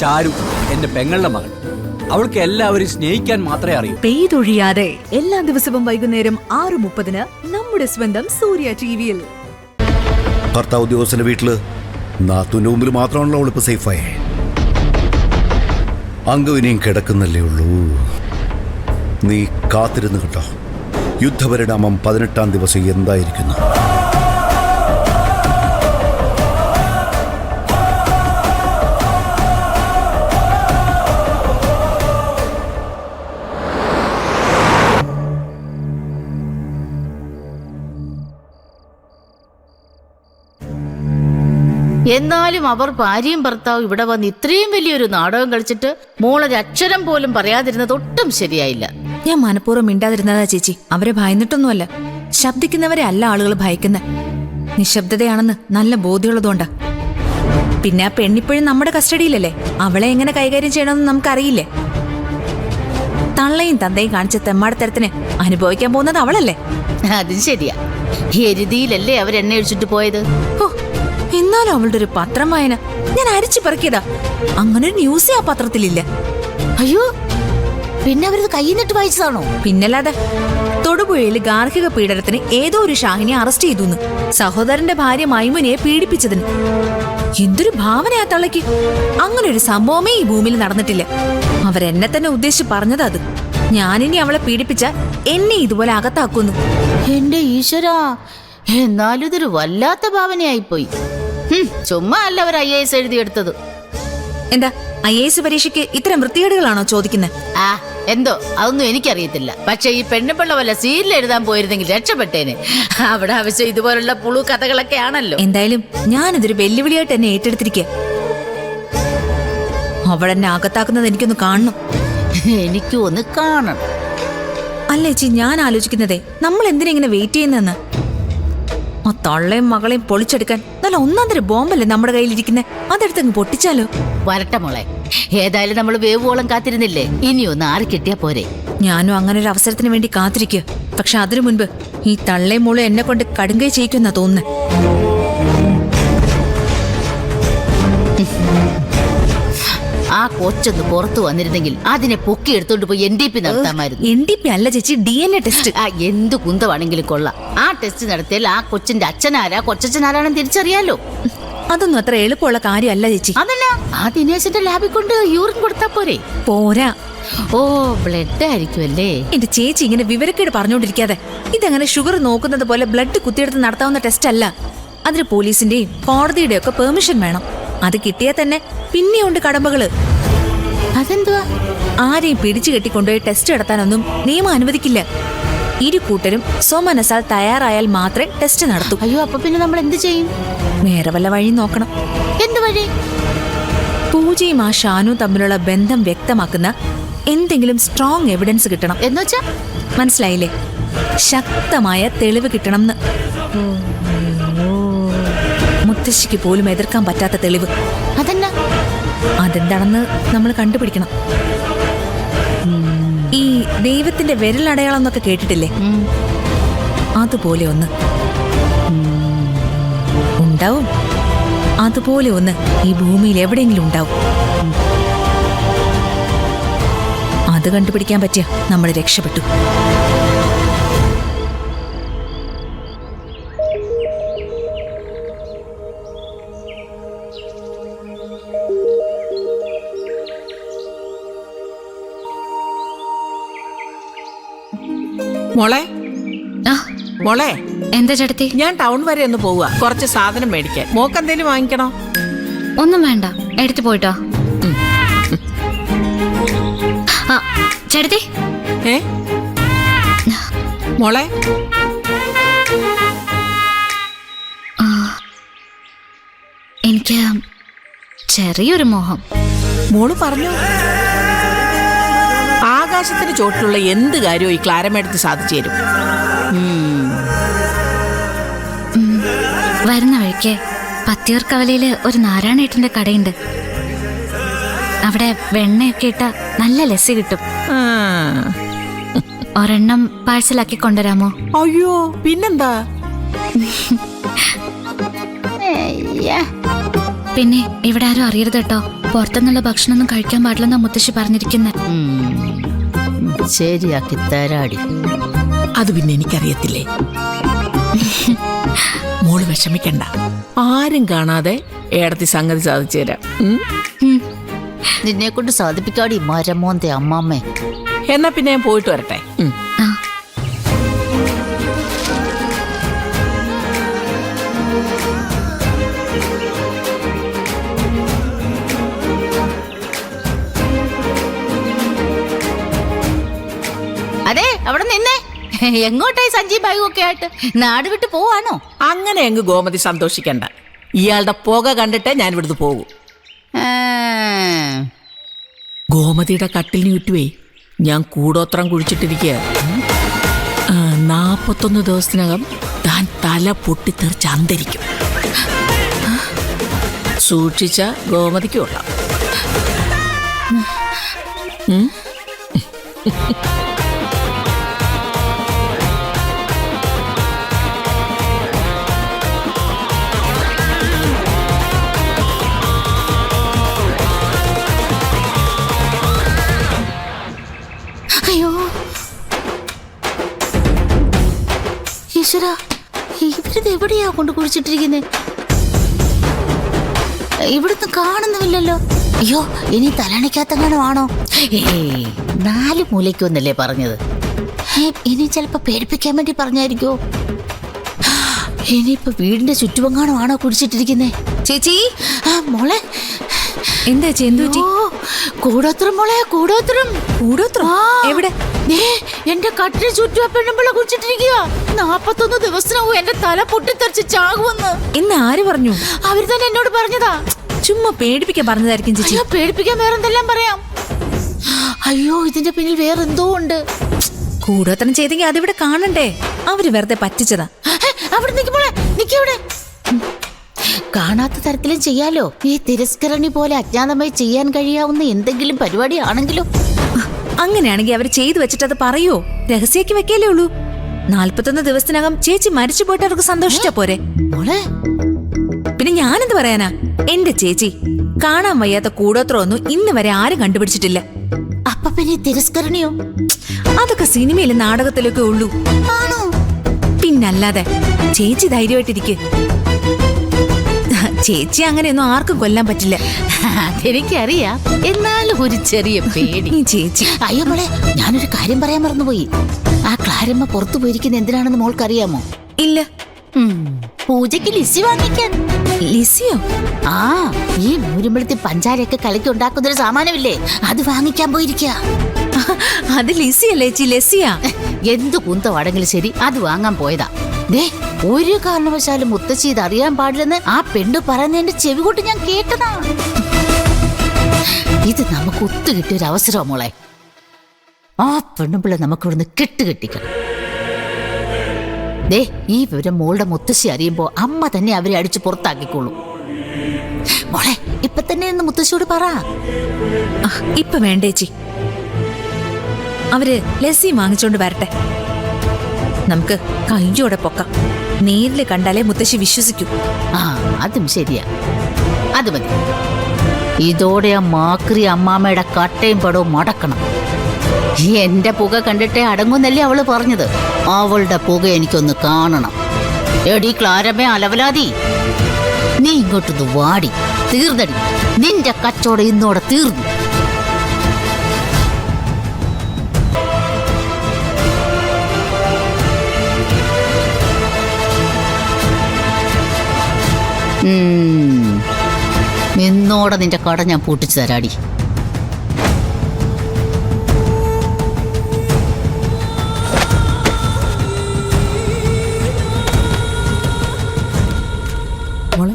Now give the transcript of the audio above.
ചാരു എന്റെ പെങ്ങളുടെ മകൾ. അവൾക്ക് എല്ലാവരും സ്നേഹിക്കാൻ മാത്രമേ അറിയൂ. പെയ്തൊഴിയാതെ എല്ലാ ദിവസവും വൈകുന്നേരം 6:30 നമ്മുടെ സ്വന്തം സൂര്യ ടിവിയിൽ. ഭർത്താവ് ഉദ്യോഗസ്ഥന്റെ വീട്ടില് നാത്തൂന്റെ മുമ്പിൽ മാത്രമാണല്ലോ അവളിപ്പോ സേഫായേ. അംഗവിനെയും കിടക്കുന്നല്ലേ ഉള്ളൂ. നീ കാത്തിരുന്ന് കേട്ടോ, യുദ്ധപരിണാമം 18-ാം ദിവസം എന്തായിരിക്കുന്നു. എന്നാലും അവർ ഭാര്യയും ഭർത്താവും ഇവിടെ വന്ന് ഇത്രയും വലിയൊരു നാടകം കളിച്ചിട്ട് മോളൊരക്ഷരം പോലും പറയാതിരുന്നത് ഒട്ടും ശരിയായില്ല. ഞാൻ മനഃപൂർവ്വം മിണ്ടാതിരുന്നതാ ചേച്ചി. അവരെ ഭയന്നിട്ടൊന്നുമല്ല. ശബ്ദിക്കുന്നവരെ അല്ല ആളുകൾ ഭയക്കുന്ന, നിശബ്ദതയാണെന്ന് നല്ല ബോധ്യമുള്ളതുകൊണ്ടാ. പിന്നെ ആ പെണ്ണിപ്പോഴും നമ്മുടെ കസ്റ്റഡിയിലല്ലേ. അവളെ എങ്ങനെ കൈകാര്യം ചെയ്യണമെന്ന് നമുക്കറിയില്ലേ. തള്ളയും തന്തയും കാണിച്ച തെമ്മാടത്തരത്തിന് അനുഭവിക്കാൻ പോകുന്നത് അവളല്ലേ. അതും ശരിയാ. എരുതിയിലല്ലേ അവരെണ്ണ ഒഴിച്ചിട്ട് പോയത്. എന്നാലും അവളുടെ ഒരു പത്രം വായന ഞാൻ അരിച്ചു പറക്കിയതാ. അങ്ങനെ ഒരു ന്യൂസേ ആ പത്രത്തിലില്ല. അയ്യോ, പിന്നെ അവരത് കൈന്നിട്ട് വായിച്ചതാണോ? പിന്നല്ലാതെ. തൊടുപുഴയിൽ ഗാർഹിക പീഡനത്തിന് ഏതോ ഒരു ഷാഹിനെ അറസ്റ്റ് ചെയ്തു. സഹോദരന്റെ ഭാര്യ മൈമുനിയെ പീഡിപ്പിച്ചതിന്. എന്തൊരു ഭാവനയാ തള്ളയ്ക്ക്. അങ്ങനെ ഒരു സംഭവമേ ഈ ഭൂമിയിൽ നടന്നിട്ടില്ല. അവരെന്നെ തന്നെ ഉദ്ദേശിച്ച് പറഞ്ഞതാ അത്. ഞാനിനി അവളെ പീഡിപ്പിച്ച എന്നെ ഇതുപോലെ അകത്താക്കുന്നു. എന്റെ ഈശ്വരാ, എന്നാലും ഇതൊരു വല്ലാത്ത ഭാവനയായിപ്പോയി. ചുമ്മാ അല്ല അവർ IAS എഴുതിയെടുത്തത്. എന്താ IAS പരീക്ഷയ്ക്ക് ഇത്തരം വൃത്തികേടുകളാണോ ചോദിക്കുന്നത്? ആ എന്തോ അതൊന്നും എനിക്കറിയത്തില്ല. പക്ഷെ ഈ പെണ്ണുപിള്ള വല്ല സീരിയൽ എഴുതാൻ പോയിരുന്നെങ്കിൽ രക്ഷപ്പെട്ടേനെ. അവിടെ ആവശ്യം ഇതുപോലുള്ള പുളു കഥകളൊക്കെ ആണല്ലോ. എന്തായാലും ഞാനിതൊരു വെല്ലുവിളിയായിട്ട് എന്നെ ഏറ്റെടുത്തിരിക്കുക. അവളെന്നെ അകത്താക്കുന്നത് എനിക്കൊന്ന് കാണണം. എനിക്കും ഒന്ന് കാണണം. അല്ലേ ചേച്ചി, ഞാൻ ആലോചിക്കുന്നതേ നമ്മൾ എന്തിനാ ഇങ്ങനെ വെയിറ്റ് ചെയ്യുന്നെന്ന്. ആ തള്ളയും മകളെയും പൊളിച്ചെടുക്കാൻ നല്ല ഒന്നാന്തര ബോംബല്ലേ നമ്മുടെ കയ്യിലിരിക്കുന്നത്. അതെടുത്തങ്ങ് പൊട്ടിച്ചാലോ? വരട്ടെ മോളെ, ഏതായാലും നമ്മൾ വേവോളം കാത്തിരുന്നില്ലേ, ഇനി ഒന്ന് ആറി കിട്ടിയാ പോരെ. ഞാനും അങ്ങനെ ഒരു അവസരത്തിന് വേണ്ടി കാത്തിരിക്കുക. പക്ഷെ അതിനു മുൻപ് ഈ തള്ളയും മോളും എന്നെ കൊണ്ട് കടുങ്കൈ ചെയ്യിക്കുന്നാ തോന്നുന്നത്. ആ കൊച്ചൊന്ന് പുറത്തു വന്നിരുന്നെങ്കിൽ അതിനെ പൊക്കി എടുത്തോണ്ട് പോയി NDP നടത്താമായിരുന്നു. NDP അല്ല ചേച്ചി, DNA ടെസ്റ്റ്. എന്ത് കുന്തമാണെങ്കിലും കൊള്ളാം. ആ ടെസ്റ്റ് നടത്തിയാൽ ആ കൊച്ചിന്റെ അച്ഛനാരാ കൊച്ചച്ഛനാരാണെന്ന് തിരിച്ചറിയാലോ. അതൊന്നും അത്ര എളുപ്പമുള്ള കാര്യമല്ല ചേച്ചി. അതല്ല, ആ ദിനേശന്റെ ലാബിൽ കൊണ്ട് യൂറിൻ കൊടുത്താ പോരെ? പോരാ. ഓ, ബ്ലഡ് ആയിരിക്കുമല്ലേ. എന്റെ ചേച്ചി ഇങ്ങനെ വിവരക്കേട് പറഞ്ഞുകൊണ്ടിരിക്കാതെ. ഇതങ്ങനെ ഷുഗർ നോക്കുന്നത് പോലെ ബ്ലഡ് കുത്തിയെടുത്ത് നടത്താവുന്ന ടെസ്റ്റ് അല്ല. അതിന് പോലീസിന്റെയും കോടതിയുടെയും ഒക്കെ പെർമിഷൻ വേണം. അത് കിട്ടിയാൽ തന്നെ പിന്നെയുണ്ട് കടമ്പകള്. അതെന്തുവാ? ആരെയും പിടിച്ചു കെട്ടിക്കൊണ്ടുപോയി ടെസ്റ്റ് നടത്താനൊന്നും നിയമം അനുവദിക്കില്ല. ഇരു കൂട്ടരും സ്വമനസാൽ തയ്യാറായാൽ മാത്രമേ ടെസ്റ്റ് നടത്തൂ. അയ്യോ, അപ്പൊ പിന്നെ നമ്മൾ എന്ത് ചെയ്യും? വേറെ വല്ല വഴി നോക്കണം. എന്ത് വഴി? പൂജയും ആ ഷാനും തമ്മിലുള്ള ബന്ധം വ്യക്തമാക്കുന്ന എന്തെങ്കിലും സ്ട്രോങ് എവിഡൻസ് കിട്ടണം. എന്നുവെച്ചാ? മനസ്സിലായില്ലേ? ശക്തമായ തെളിവ് കിട്ടണം. മുത്തശ്ശിക്ക് പോലും എതിർക്കാൻ പറ്റാത്ത തെളിവ്. അതെന്താണെന്ന് നമ്മൾ കണ്ടുപിടിക്കണം. ഈ ദൈവത്തിന്റെ വിരലടയാളം എന്നൊക്കെ കേട്ടിട്ടില്ലേ? അതുപോലെ ഒന്ന് ഉണ്ടാവും. അതുപോലെ ഒന്ന് ഈ ഭൂമിയിൽ എവിടെയെങ്കിലും ഉണ്ടാവും. അത് കണ്ടുപിടിക്കാൻ പറ്റിയ നമ്മൾ രക്ഷപ്പെട്ടു. മോളെ, മോളെ, എന്താ ചേട്ടത്തി? ഞാൻ ടൗൺ വരെ ഒന്ന് പോവുക, കുറച്ച് സാധനം മേടിക്കാൻ. മോക്ക് എന്തേലും വാങ്ങിക്കണോ? ഒന്നും വേണ്ട, എടുത്തു പോയിട്ടോ. ചേട്ടത്തി. മോളെ, എനിക്ക് ചെറിയൊരു മോഹം. മോള് പറഞ്ഞു. ആകാശത്തിന് ചോട്ടിലുള്ള എന്ത് കാര്യവും ഈ ക്ലാരമെടുത്ത് സാധിച്ചു തരും. വരുന്ന വഴിക്ക് പത്തിയൂർക്കവലയില് ഒരു നാരായണേട്ടന്റെ കടയുണ്ട്. അവിടെ വെണ്ണയൊക്കെ ഇട്ട നല്ല ലസ്സി കിട്ടും. ഒരെണ്ണം പാഴ്സലാക്കി കൊണ്ടുവരാമോ? അയ്യോ, പിന്നെന്താ. പിന്നെ ഇവിടെ ആരും അറിയരുത് കേട്ടോ. പുറത്തുനിന്നുള്ള ഭക്ഷണമൊന്നും കഴിക്കാൻ പാടില്ലെന്നാ മുത്തശ്ശി പറഞ്ഞിരിക്കുന്നത്. ശരിയാക്കി തരാടി. അത് പിന്നെ എനിക്കറിയത്തില്ലേ. മോള് വിഷമിക്കണ്ട, ആരും കാണാതെ ഏടത്തി സംഗതി സാധിച്ചു തരാം. നിന്നെ കൊണ്ട് സാധിപ്പിക്കാടി മരമോന്തെ അമ്മാമ്മേ. എന്നാ പിന്നെ ഞാൻ പോയിട്ട് വരട്ടെ. ആ അതെ, അവിടെ നിന്നേ. എങ്ങോട്ടായി സഞ്ജീവ് ബാഗും ഒക്കെ ആയിട്ട്? നാട് വിട്ട് പോവാണോ? അങ്ങനെ അങ്ങ് ഗോമതി സന്തോഷിക്കണ്ട. ഇയാളുടെ പുക കണ്ടിട്ടേ ഞാൻ ഇവിടുന്ന് പോകൂ. ഗോമതിയുടെ കട്ടിലിന് ചുറ്റുവേ ഞാൻ കൂടോത്രം കുഴിച്ചിട്ടിരിക്കുക. 41 ദിവസത്തിനകം താൻ തല പൊട്ടിത്തെറിച്ച് അന്തരിക്കും. സൂക്ഷിച്ച ഗോമതിക്ക് കൊള്ളാം. അയ്യോ ഈശ്വര, ഇവരിത് എവിടെയാ കൊണ്ട് കുഴിച്ചിട്ടിരിക്കുന്നേ? ഇവിടുന്ന് കാണുന്നുമില്ലല്ലോ. അയ്യോ, ഇനി തലണിക്കാത്തങ്ങാനും ആണോ? 4 മൂലയ്ക്കൊന്നല്ലേ പറഞ്ഞത്? ഇനി ചിലപ്പോ പേടിപ്പിക്കാൻ വേണ്ടി പറഞ്ഞായിരിക്കോ? ഇനിയിപ്പോ വീടിന്റെ ചുറ്റുവങ്ങാനും ആണോ കുടിച്ചിട്ടിരിക്കുന്നേ? ചേച്ചി, മോളെ എന്താ ചേച്ചി? കൂടോത്രം മോളെ, കൂടോത്രം. കൂടോത്രം എവിടെ? എന്റെ കട്ടിന് ചുറ്റും പെണ്ണുമ്പിള്ള കുടിച്ചിട്ടിരിക്കുക. 41 ദിവസത്തിനാവും എന്റെ തല പൊട്ടിത്തെറിച്ച് ചാകുമെന്ന്. ഇന്ന് ആര് പറഞ്ഞു? അവര് തന്നെ എന്നോട് പറഞ്ഞതാ. ചുമ്മാ പേടിപ്പിക്കാൻ പറഞ്ഞതായിരിക്കും ചേച്ചി. പേടിപ്പിക്കാൻ വേറെന്തെല്ലാം പറയാം. അയ്യോ, ഇതിന്റെ പിന്നിൽ വേറെന്തോ ഉണ്ട്. കൂടോത്രം ചെയ്തെങ്കിൽ അതിവിടെ കാണണ്ടേ? അവര് വെറുതെ പറ്റിച്ചതാ. അവിടെ നിൽക്കുമ്പോളെ നിക്കവിടെ. കാണാത്ത തരത്തിലും ചെയ്യാലോ. ഈ തിരസ്കരണി പോലെ അജ്ഞാതമായി ചെയ്യാൻ കഴിയാവുന്ന എന്തെങ്കിലും പരിപാടി ആണെങ്കിലോ? അങ്ങനെയാണെങ്കിൽ അവര് ചെയ്തു വെച്ചിട്ട് അത് പറയോ? രഹസ്യക്ക് വെക്കല്ലേ ഉള്ളൂ. 41 ദിവസത്തിനകം ചേച്ചി മരിച്ചു പോയിട്ട് അവർക്ക് സന്തോഷിച്ചാ പോരെ? മോളെ, പിന്നെ ഞാനെന്ത് പറയാനാ? എന്റെ ചേച്ചി, കാണാൻ വയ്യാത്ത കൂടോത്രമൊന്നും ഇന്ന് വരെ ആരും കണ്ടുപിടിച്ചിട്ടില്ല. അപ്പൊ പിന്നെ തിരസ്കരണിയോ? അതൊക്കെ സിനിമയിലും നാടകത്തിലൊക്കെ ഉള്ളൂ. ആണോ? പിന്നല്ലാതെ. ചേച്ചി ധൈര്യമായിട്ടിരിക്കെ. ചേച്ചി അങ്ങനെയൊന്നും ആർക്കും കൊല്ലാൻ പറ്റില്ല. അതെനിക്കറിയാം, എന്നാലും ഒരു ചെറിയ പേടി. ചേച്ചി, അയ്യോ മോളെ, ഞാനൊരു കാര്യം പറയാൻ മറന്നുപോയി. ആ ക്ലാരമ്മ പുറത്തു പോയിരിക്കുന്ന എന്തിനാണെന്ന് മോൾക്കറിയാമോ? ഇല്ല. പൂജയ്ക്ക് ലിസി വാങ്ങിക്കാൻ. ലിസിയോ? ആ, ഈ മൂരുമ്പഴത്തിൽ പഞ്ചാരയൊക്കെ കലക്കി ഉണ്ടാക്കുന്നൊരു സാമാനമില്ലേ, അത് വാങ്ങിക്കാൻ പോയിരിക്കുക. അത് ലിസിയല്ലേ ചേച്ചി? ലെസിയാ. എന്ത് കുന്തമാണെങ്കിലും ശരി, അത് വാങ്ങാൻ പോയതാ. ഒരു കാരണവശാലും മുത്തശ്ശി ഇത് അറിയാൻ പാടില്ലെന്ന് ആ പെണ്ണ് പറയുന്നതിന്റെ ചെവികൊട്ട് ഞാൻ കേട്ടതാ. ഇത് നമുക്ക് ഒത്തുകിട്ടിയ ഒരു അവസരമാണ് മോളെ. ആ പെണ്ണുപിള്ള നമുക്ക് ഇവിടുന്ന് കെട്ടുകെട്ടിക്കണം. ഈ വിവരം മോളുടെ മുത്തശ്ശി അറിയുമ്പോ അമ്മ തന്നെ അവരെ അടിച്ചു പുറത്താക്കിക്കോളൂ. മോളെ, ഇപ്പൊ തന്നെ ഒന്ന് മുത്തശ്ശിയോട് പറ. ഇപ്പൊ വേണ്ടേച്ചി. അവര് ലസ്സി വാങ്ങിച്ചോണ്ട് വരട്ടെ. നമുക്ക് കയ്യോടെ പൊക്കാം. നേരില് കണ്ടാലേ മുത്തശ്ശി വിശ്വസിക്കൂ. ആ, അതും ശരിയാ. അത് മതി. ഇതോടെ ആ മാക്രി അമ്മാമ്മയുടെ കട്ടയും പടവും മടക്കണം. എന്റെ പുക കണ്ടിട്ടേ അടങ്ങുന്നല്ലേ അവള് പറഞ്ഞത്. അവളുടെ പുക എനിക്കൊന്ന് കാണണം. എടി ക്ലാരമ്മേ അലവലാതി, നീ ഇങ്ങോട്ടൊന്ന് വാടി. തീർന്നടി, നിന്റെ കച്ചവടം ഇന്നോടെ തീർന്നു. ഇന്നോടെ നിന്റെ കട ഞാൻ പൂട്ടിച്ചു തരാടി. മോളെ